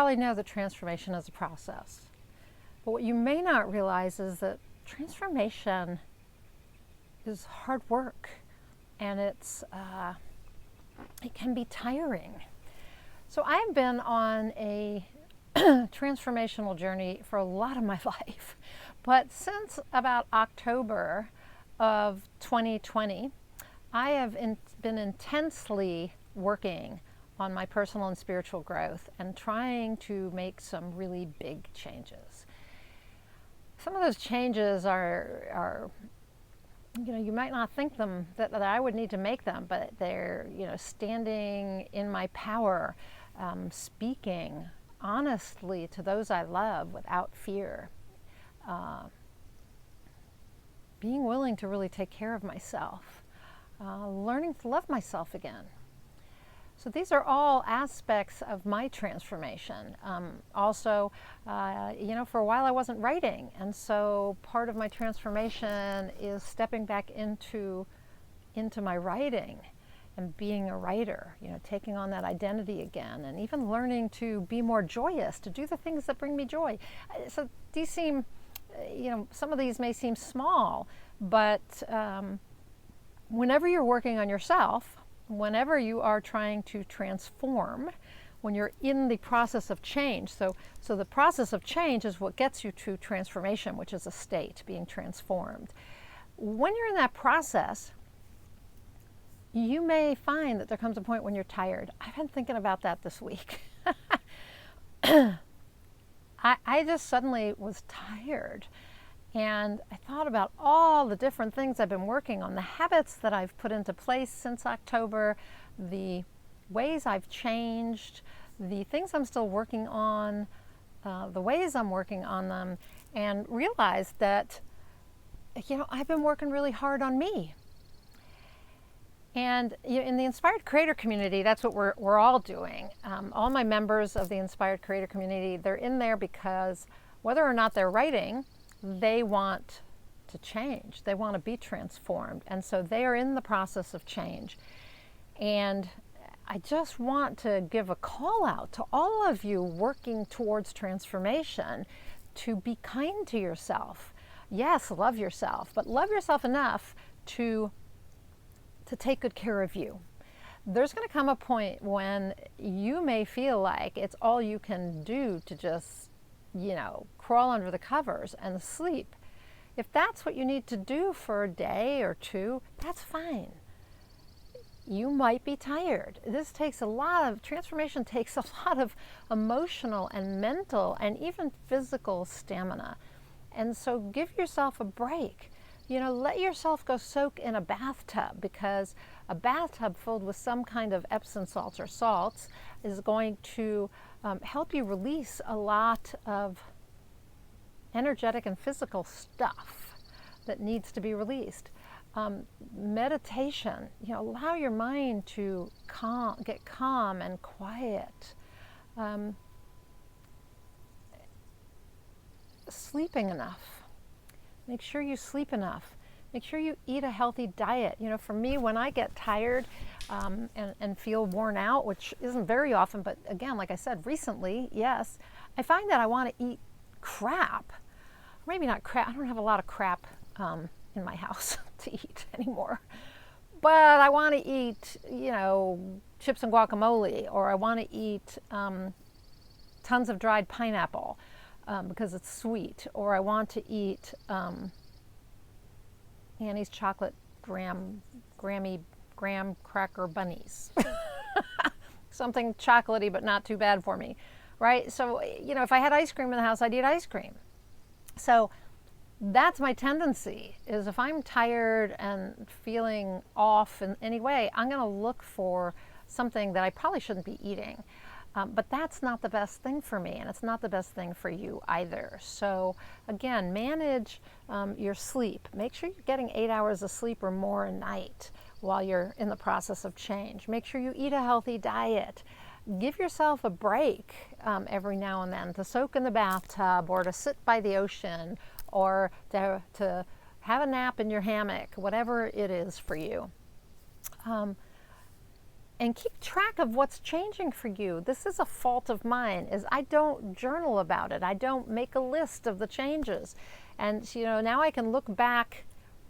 probably know that transformation is a process. But what you may not realize is that transformation is hard work, and it can be tiring. So I've been on a transformational journey for a lot of my life. But since about October of 2020, I have been intensely working on my personal and spiritual growth and trying to make some really big changes. Some of those changes are you might not think that I would need to make them, but they're, standing in my power, speaking honestly to those I love without fear, being willing to really take care of myself, learning to love myself again. So these are all aspects of my transformation. Also, for a while I wasn't writing, and so part of my transformation is stepping back into my writing and being a writer, taking on that identity again, and even learning to be more joyous, to do the things that bring me joy. So these seem, some of these may seem small, but whenever you're working on yourself, whenever you are trying to transform, when you're in the process of change, so the process of change is what gets you to transformation, which is a state, being transformed. When you're in that process, you may find that there comes a point when you're tired. I've been thinking about that this week. I just suddenly was tired. And I thought about all the different things I've been working on, the habits that I've put into place since October, the ways I've changed, the things I'm still working on, the ways I'm working on them, and realized that, I've been working really hard on me. And in the Inspired Creator community, that's what we're all doing. All my members of the Inspired Creator community, they're in there because whether or not they're writing, they want to change. They want to be transformed. And so they are in the process of change. And I just want to give a call out to all of you working towards transformation to be kind to yourself. Yes, love yourself, but love yourself enough to take good care of you. There's going to come a point when you may feel like it's all you can do to just crawl under the covers and sleep. If that's what you need to do for a day or two, that's fine. You might be tired. Transformation takes a lot of emotional and mental and even physical stamina. And so give yourself a break. Let yourself go soak in a bathtub, because a bathtub filled with some kind of Epsom salts or salts is going to help you release a lot of energetic and physical stuff that needs to be released. Meditation, allow your mind to get calm and quiet. Sleeping enough. Make sure you sleep enough. Make sure you eat a healthy diet. For me, when I get tired and feel worn out, which isn't very often, but again, like I said, recently, yes, I find that I want to eat crap. Maybe not crap. I don't have a lot of crap in my house to eat anymore. But I want to eat, chips and guacamole, or I want to eat tons of dried pineapple because it's sweet, or I want to eat Annie's chocolate graham cracker bunnies. Something chocolatey but not too bad for me, right? So, if I had ice cream in the house, I'd eat ice cream. So that's my tendency, is if I'm tired and feeling off in any way, I'm going to look for something that I probably shouldn't be eating. But that's not the best thing for me, and it's not the best thing for you either. So again, manage your sleep. Make sure you're getting 8 hours of sleep or more a night while you're in the process of change. Make sure you eat a healthy diet. Give yourself a break every now and then to soak in the bathtub, or to sit by the ocean, or to have a nap in your hammock, whatever it is for you. and keep track of what's changing for you. This is a fault of mine, is I don't journal about it. I don't make a list of the changes. And now I can look back.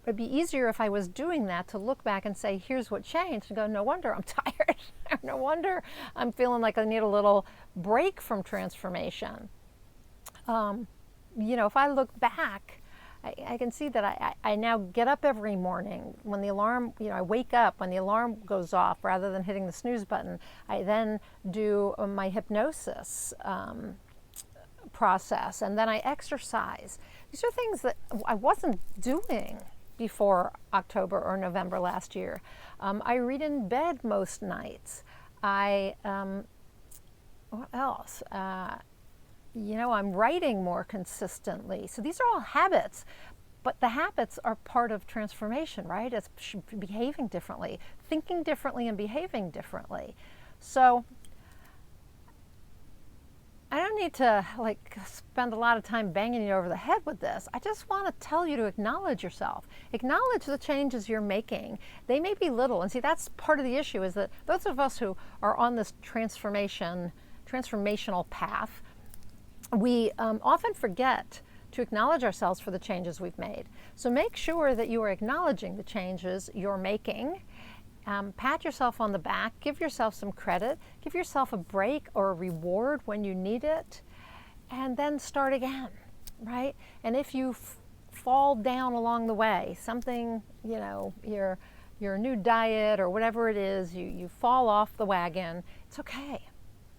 It'd be easier if I was doing that, to look back and say, here's what changed, and go, no wonder I'm tired. No wonder I'm feeling like I need a little break from transformation. If I look back, I can see that I now get up every morning when the alarm, I wake up when the alarm goes off rather than hitting the snooze button. I then do my hypnosis process, and then I exercise. These are things that I wasn't doing before October or November last year. I read in bed most nights. What else? I'm writing more consistently. So these are all habits, but the habits are part of transformation, right? It's behaving differently, thinking differently, and behaving differently. So I don't need to spend a lot of time banging you over the head with this. I just want to tell you to acknowledge yourself. Acknowledge the changes you're making. They may be little. And see, that's part of the issue, is that those of us who are on this transformational path, we often forget to acknowledge ourselves for the changes we've made. So make sure that you are acknowledging the changes you're making. Pat yourself on the back, give yourself some credit, give yourself a break or a reward when you need it, and then start again, right? And if you fall down along the way, something, your new diet or whatever it is, you fall off the wagon, it's okay.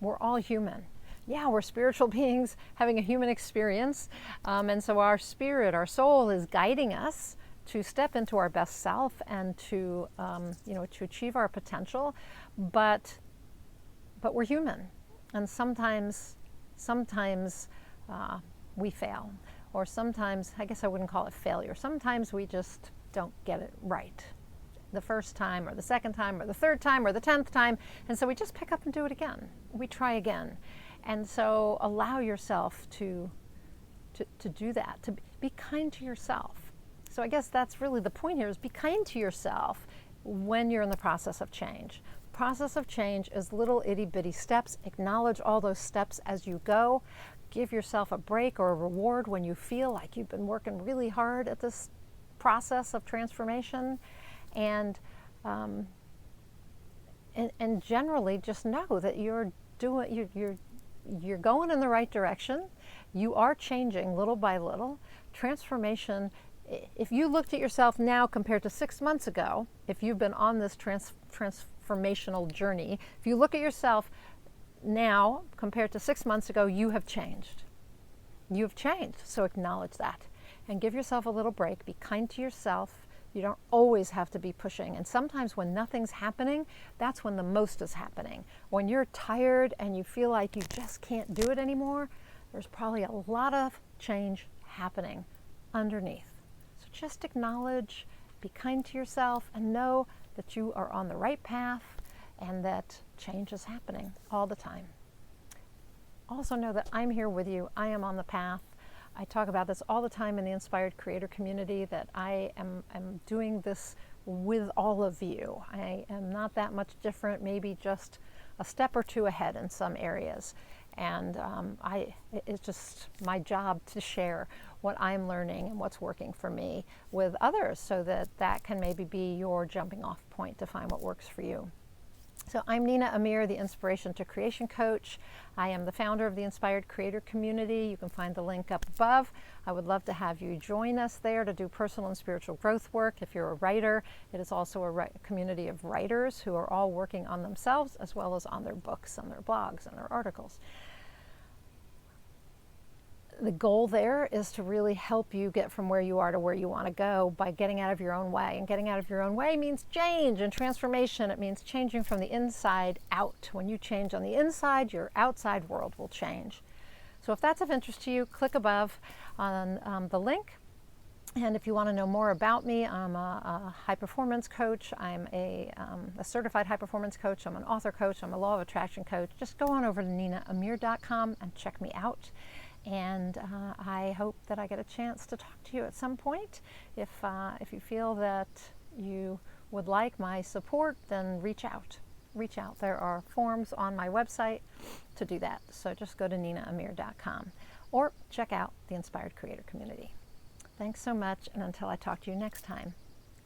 We're all human. Yeah, we're spiritual beings having a human experience, and so our spirit, our soul, is guiding us to step into our best self and to achieve our potential, but we're human, and sometimes we fail, or sometimes, I guess I wouldn't call it failure, sometimes we just don't get it right the first time or the second time or the third time or the 10th time, and so we just pick up and do it again. We try again. And so allow yourself to do that, to be kind to yourself. So I guess that's really the point here, is be kind to yourself when you're in the process of change. The process of change is little itty bitty steps. Acknowledge all those steps as you go. Give yourself a break or a reward when you feel like you've been working really hard at this process of transformation. And generally just know that you're going in the right direction. You are changing little by little. Transformation, if you looked at yourself now compared to 6 months ago, if you've been on this transformational journey, if you look at yourself now compared to 6 months ago, you have changed. You've changed, so acknowledge that. And give yourself a little break. Be kind to yourself. You don't always have to be pushing. And sometimes when nothing's happening, that's when the most is happening. When you're tired and you feel like you just can't do it anymore, there's probably a lot of change happening underneath. So just acknowledge, be kind to yourself, and know that you are on the right path and that change is happening all the time. Also know that I'm here with you. I am on the path. I talk about this all the time in the Inspired Creator community, that I am doing this with all of you. I am not that much different, maybe just a step or two ahead in some areas. And it's just my job to share what I'm learning and what's working for me with others, so that can maybe be your jumping off point to find what works for you. So I'm Nina Amir, the Inspiration to Creation Coach. I am the founder of the Inspired Creator Community. You can find the link up above. I would love to have you join us there to do personal and spiritual growth work. If you're a writer, it is also a community of writers who are all working on themselves as well as on their books and their blogs and their articles. The goal there is to really help you get from where you are to where you want to go by getting out of your own way. And getting out of your own way means change and transformation. It means changing from the inside out. When you change on the inside, your outside world will change. So if that's of interest to you, click above on the link. And if you want to know more about me, I'm a high performance coach. I'm a certified high performance coach. I'm an author coach. I'm a law of attraction coach. Just go on over to ninaamir.com and check me out. And I hope that I get a chance to talk to you at some point. If you feel that you would like my support, then reach out. reach out. There are forms on my website to do that. So just go to ninaamir.com or check out the Inspired Creator Community. Thanks so much, and until I talk to you next time,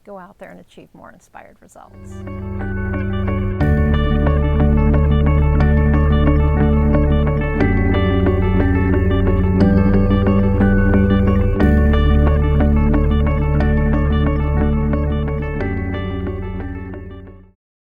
go out there and achieve more inspired results.